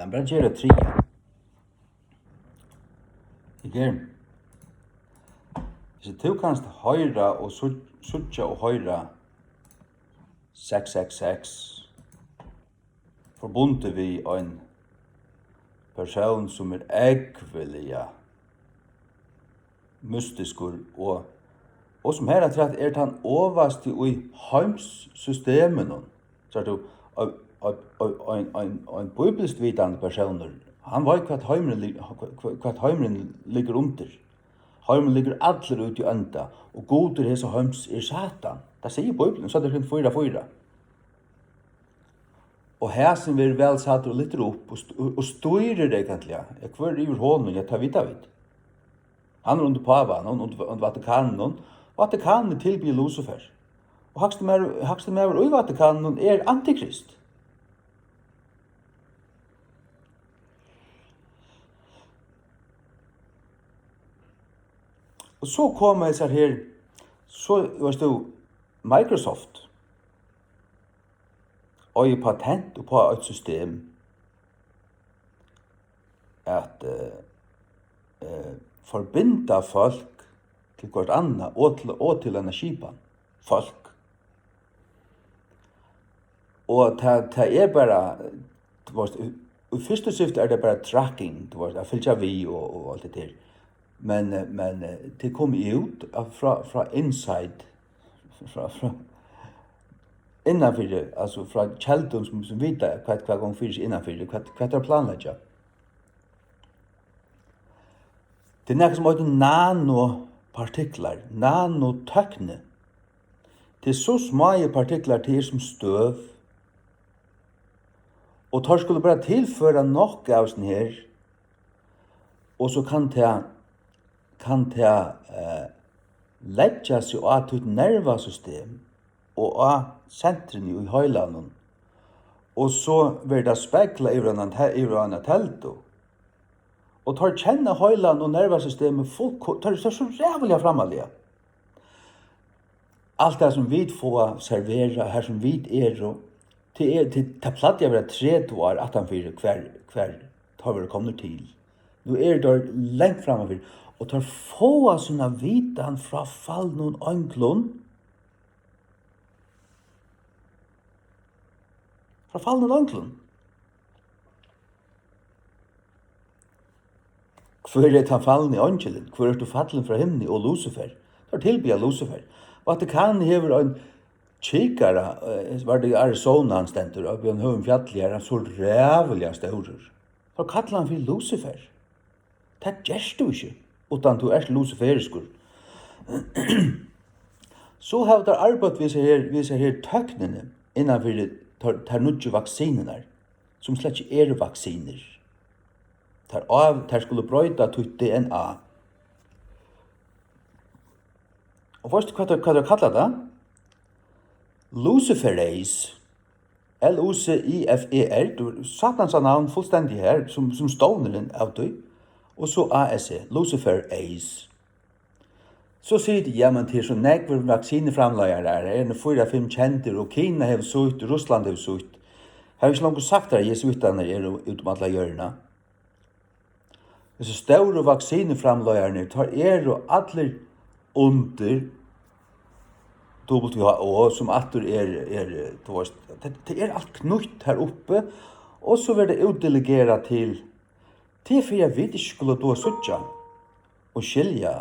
Han bara gör det trea. Igen. Så du kanst höra och sucha och höra 666 förbundet vid en person som äggvilliga mystiskur og som her at han overast i heimssystemen. Så du en bibelsk vitande personer, han vet hva heimren ligger under. Heimren ligger allir ut i enda, og goder hese heims Satan. Det sier Bibelen, så det er 4:4. Og hæsen vil vel satt og litter opp, og styrer egentlig. Hver i hånden, jeg tar vidt. Han under pavan, under Vatikanen, Vatikanen tilbyr Lucifer. Og hakste med i Vatikanen antikrist. Og så kommer jeg her, så var Microsoft, og i patent på et system at forbinda folk til hvert annet og til en skipan folk. Og det bare, i første syfte det bare tracking, jeg fylgja vi og alt det der. Men det kom ut fra inside, fra innanfyrir, altså fra kjeldun som vita hva gong fyrir innanfyrir, hva det planlegget. Det er nekka som heter nanopartiklar, nanotøkne. Det er så små partiklar til som støv, og tar skulle bare tilføre nok av sånn her, og så kan det leggja seg av et nervasystem og av sentren i høylandet, og så vil det spekla i hverandre telto, og tar kjenne høyland og nervasystemet tar så rævlig framallige. Alt det som vi får servera, her som vi det platt jeg være 3 år at han fyrir hver tar vi kommer til. Nå det lengt framafyr, og tar få av sånne vitan fra fall noen ønklån, fra fall noen ønklån. Hvor han fallen i angelen? Hvor du fallen fra himmelen og Lucifer? Det tilbyr Lucifer. Vatikanen hever en kikare, var det i Arizona han stender, og han høy en fjallig her, han så rævlig staurer. Så kallar han for Lucifer. Det gjørs du ikke, utan du luciferisker. Så har det arbeid vi ser her tøknene innanfor tar nudje vaksinene, som slett ikke vaksiner. Tar skulle brøyta til DNA. Og først hva det kallar det? Luciferase. Lucifer, satans navn fullstendig her, som stovneren av det, og så ASE, Luciferase. Så sier de, ja, men til så nekver vaksineframleier der, 4-5 kjenter, og Kina har sutt, Russland har sutt. Har vi ikke langt sagt det, jesuiterne utom alle hjørna. Disse store vaksineframleierne tar og alle under WHO, som atter det alt knutt her oppe, og så vil det utdelegera til for jeg vet ikke skulle da suttja og skilja,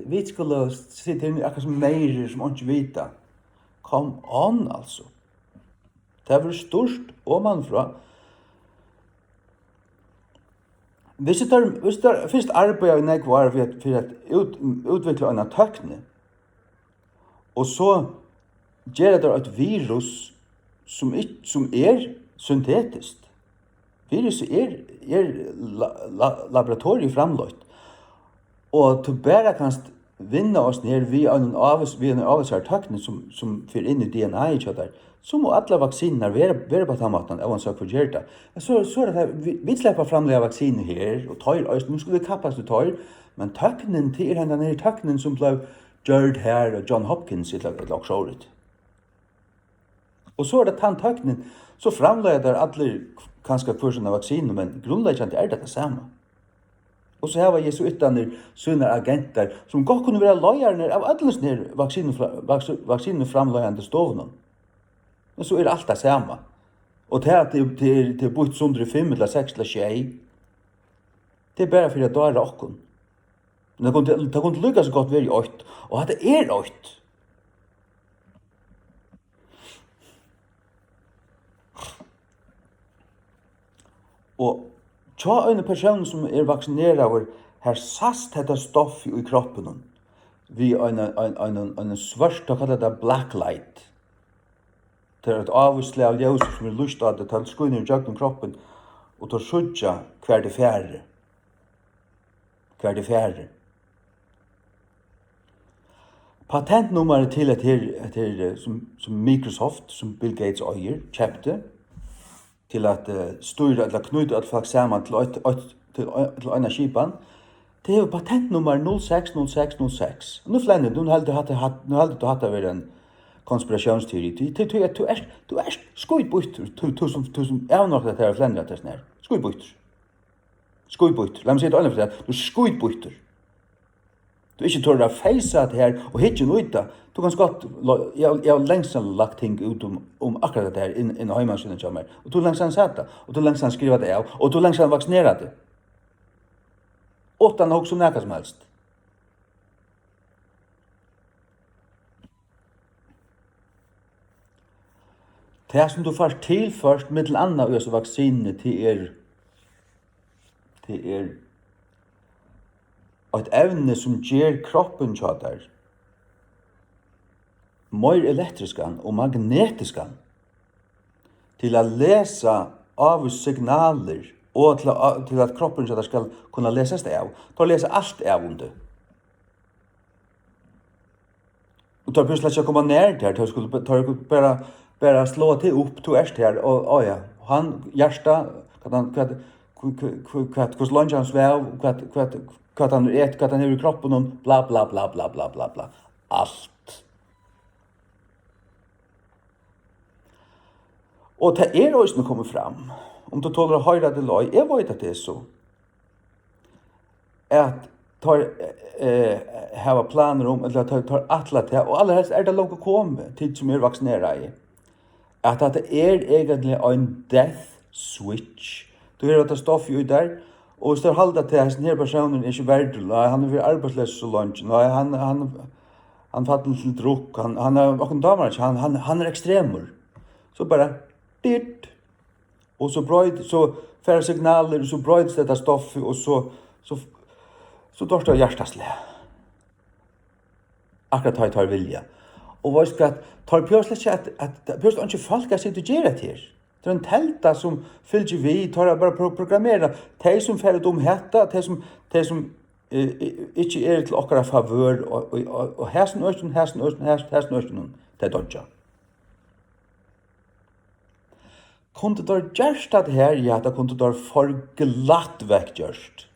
vi skulle sitte inn akkurat som meir som ikke vita. Come on, altså. Det var størst omanfra. Hvis det først arbeidet jeg var for å utvikle en tøkne, og så gjør det et virus som syntetisk. Viruset laboratoriet framløyt. Og du bare kan vinne oss ned via en avsvar tøkne som fyrer inn i DNA i kjøttet, så må alle vaksiner være på den måten, og han søker for gjør det. Så det vi slipper framlige vaksiner her, og tar, nå skal vi kappes til tar, men tøknen til denne tøknen som ble Jared her og John Hopkins i et laksåret. Og så det tanntöknen, så framlägger der alle kanskje kursen av vaksiner, men grunnleggende det samme. Og så har Jesu yttaner sine agenter, som godt kunne være løgjerne av alle sånne vaksineframleggende stovene. Men så alt det samme. Og til at det er bort sundre 5 eller 6 eller 6, det er bare for at da er okken. Men det kunne lykke så godt være i 8, og at det er 8. Og tja en person som er vaksineret her sast dette stoff i kroppen vi en svart, da kallar det blacklight. Det er et avvislig av ljus som er lyst av det, det skuiner i jøkken kroppen, og tar sudja hver det fjerde. Hver det fjerde. Patentnummeret til et som Microsoft, som Bill Gates eier, kjøpte, til at styre eller knyte at folk sammen til en skipan, det er jo patentnummer 060606. Nå flenner du, nå heldur du hatt av en konspirationsteori. Du er skuidbøyter, tusen avnokket til å flendre at det er sånn her. Skuidbøyter. La meg si det annet for det, du er skuidbøyter. Du ikke tør å feise det her, og hitje noe ut. Du kan godt, jeg har lengst lagt ting ut om akkurat det her inn i heimansynene som er. Og du lengst sett det, og du lengst skriver det av, og du lengst vaksinerer det. Åttan også nækka som helst. Det som du får tilførst mittel anna av disse vaksinene til et evne som gjør kroppen kjøter mer elektriskan og magnetiskan til å lese av signaler og til at kroppen kjøter skal kunne leses det av. Til å lese alt av om det. Og tar plutselig ikke komme ned der, til å bara slå til opp to her, og ja, han hjärsta, hur lunch han sväv, vad han ät, vad han har i kroppen, och bla bla bla bla bla bla bla. Allt. Och det är också kommer fram. Om du tåler att höra det loj, jag vet att det är så. Att ha planer om, eller tar atla till, och allra helst det långt att komma till som är vaccinerade i. At det egentlig en death switch. Du hører at det stoff ut der, og hvis du halda til at denne personen er ikke verdig, han er arbeidsløs så langt, han fattar til drukk, han er noen damer, han er ekstremer. Så bare, dyrt, og så færre signaler, og så brøydes dette stoffet, og så dørste det hjerteslig. Akkurat tar vilja. Og hva skal tar plötsligt att plötsligt inte folk har sitt att göra till. Det är en telta som fyller vi tar bara programmera de som färd hetta, de som inte är till okra favör och hästen östen det dodja. Kunde då just det här ja, det kunde då för glatt väck just.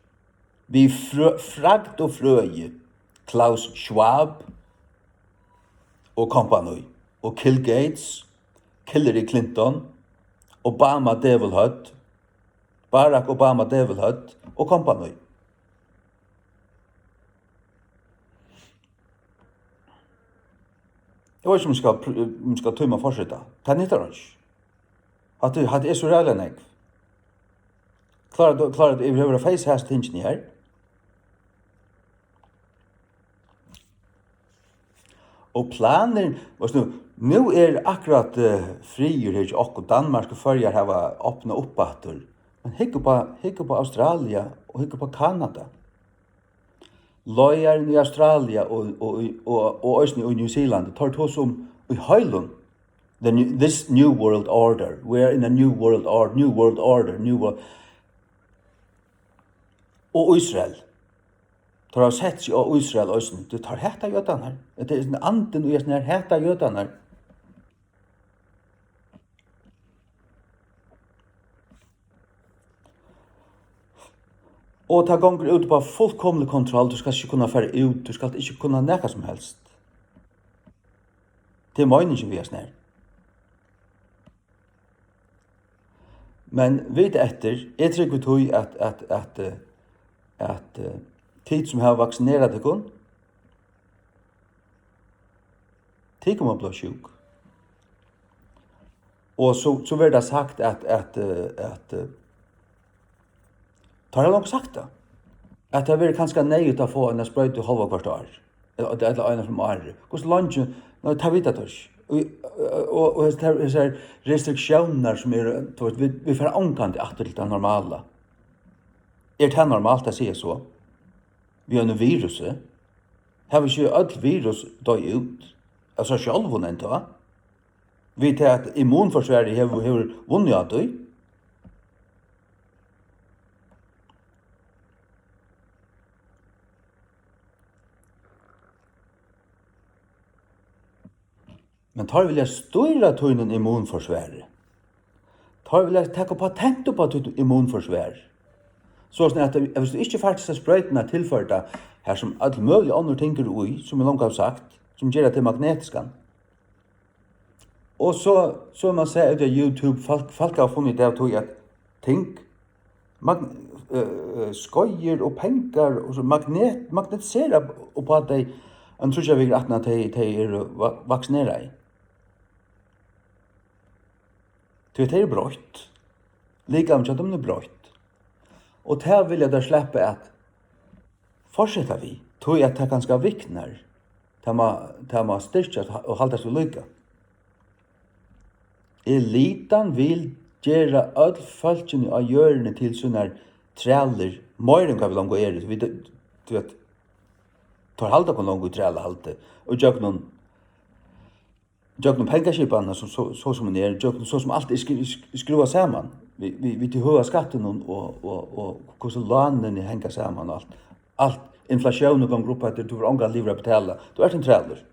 Vi fragt och fröje Klaus Schwab og kompani, og Bill Gates, Hillary Clinton, Barack Obama Devil Hutt, og kompani. Jeg vet ikke om vi skal tøyma fortsetta. Det nytter ikke. At det er så reale nek. Klarer du å face hast tingene her? Og planer, nu akkurat frier her og Danmark og Førjar har åpnet opp atter. Men hikk på Australia og hikk på Kanada. Løyeren i Australia og Østen i New Zealand tar til oss om i Høylund. This new world order. We are in a new world order. Og Israel. Tar har sett seg av Israel og du tar heta jødene her. Det er en anden og jeg heta jødene her. Og ta gonger ut på fullkomlig kontroll, du skal ikke kunne fære ut, du skal ikke kunne neka som helst. Det er meningen vi er snær. Men vet etter, jeg tror vi tog at tid som har vaksineret deg, tid kommer bli sjuk. Og så blir det sagt at tar jeg nok sagt det? At det blir kanskje nøyt å få en sprøyt i halva kvart år. Eller en from år. Hvordan langt, nå tar vi det tørs. Og disse restriksjoner som vi får omkant etter til det normale. Det normalt å si så? Vi har en virus. Har vi ikke alt virus døy ut? Altså selv hun enda. Vi tar at immunforsvaret har vunnet av døy. Men tar vilja styra tøynen immunforsvaret. Tar vilja takka patent på immunforsvar. Så at hvis du ikke faktisk har sprøytene tilført her som alle mulige andre ting ui, som vi langt har sagt, som gjør det til magnetiskan. Og så man ser ut av YouTube, folk har funnet det av tog at ting, skojer og penger, og så magnetiserer på at de, jeg tror ikke vi gratna at de vaksineret i. Det er brøyt. Lika om de er brøyt. Og til vil jeg da slippe at fortsette vi, tog at det ganske vikner, til man styrkja og halda seg lykka. Elitan vil gjøre all folkene av hjørne til sånne træler, mer enn hva vi langt er. Du vet, tar halda på langt træler halte, og gjør noen pengaskiparna så som det är, så som allt är skruva samman. Vi till höga skatten och hur lånen hänger samman och allt inflationen går upp att du har ångra livra betala. Du är en träller.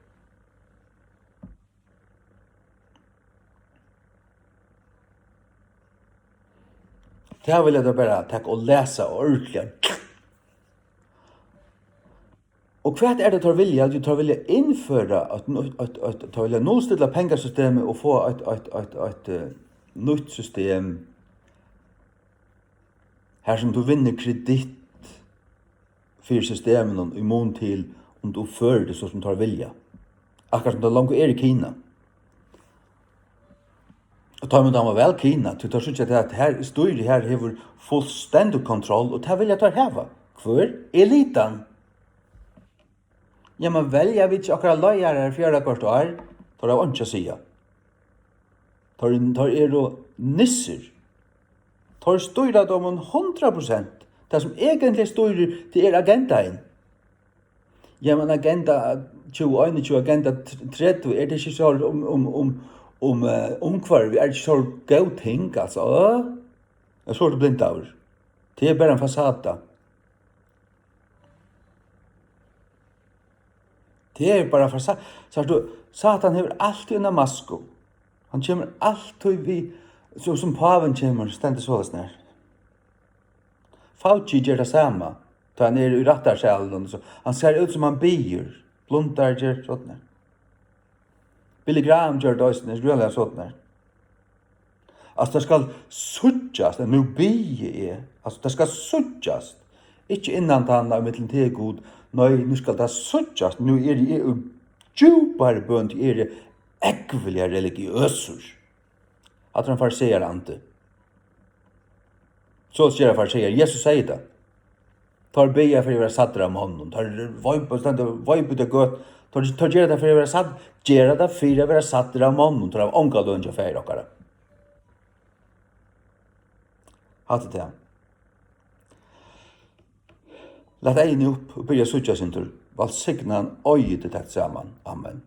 Det här vill jag då bara ta och läsa ordentligt. Og hva det tar vilja? Du tar vilja innføre tar vilja nåstilla pengasystemet og få et nytt system her som du vinner kreditt for systemen i mån til om du fører det så som tar vilja. Akkurat som det langt er i Kina. Og tar man da vel Kina, du tar sånn at her styrer her hever fullstendig kontroll, og det vil jeg ta heva. Hvor? Elitan. Ja, men vel, jeg vet ikke akkurat løyere her 4 kvart år, tar jeg ikke å si. Tar jo nisser. Tar styrer dem 100%. Det som egentlig styrer til agendaen. Ja, men agenda 21, agenda 30, det ikke så omkvarv, det ikke så gode ting, altså. Jeg så det blindt av. Det bare en fasade. Det bara för så du Satan har alltid en masko. Han kommer alltid vi så som paven kommer ständigt så där. Fauci gör det samma. Ta han i rättarsalen och så. Han ser ut som han bier. Blundar gör sådär. Billy Graham gör det sådär. Really sådär. Alltså det ska suttjas. Nu bier. Alltså det ska suttjas. Ikke innan tanna av mittlen til god. Nei, nu skal det suttjas. Nu er det djupare bønt, er det ekvelige religiøser. At han farseer ante. Så sier han farseer. Jesus sier det. Tar beia for å være satt av mannen. Tar vajp ut av gøt. Tar gjøre det for å være satt. Gjøre det for å være satt av mannen. Tar av ånka lønns og feir okkara. Hatt det til han. Lat egin upp og byrja suttja sin tur. Valsignan øyet det takt saman. Amen.